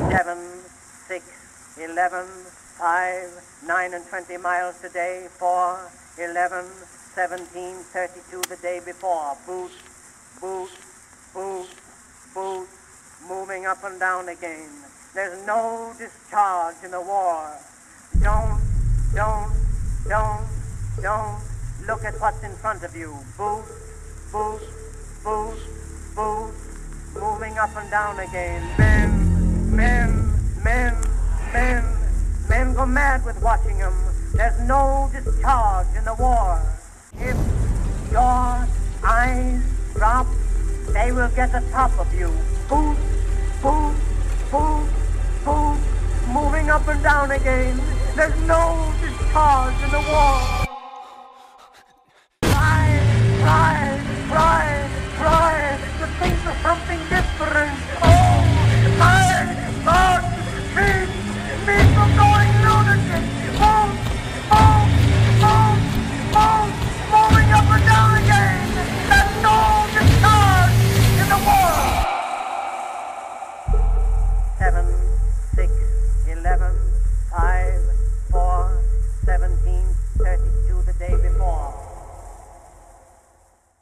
7, 6, 11, 5, 9 and 20 miles today, 4, 11, 17, 32 the day before. Boot, boot, boot, boot, moving up and down again. There's no discharge in the war. Don't look at what's in front of you. Boot, boot, boot, boot, moving up and down again. Men go mad with watching them. There's no discharge in the war. If your eyes drop, they will get the top of you. Boot, boot, boot, boot, moving up and down again. There's no discharge in the war. Cry, cry, cry.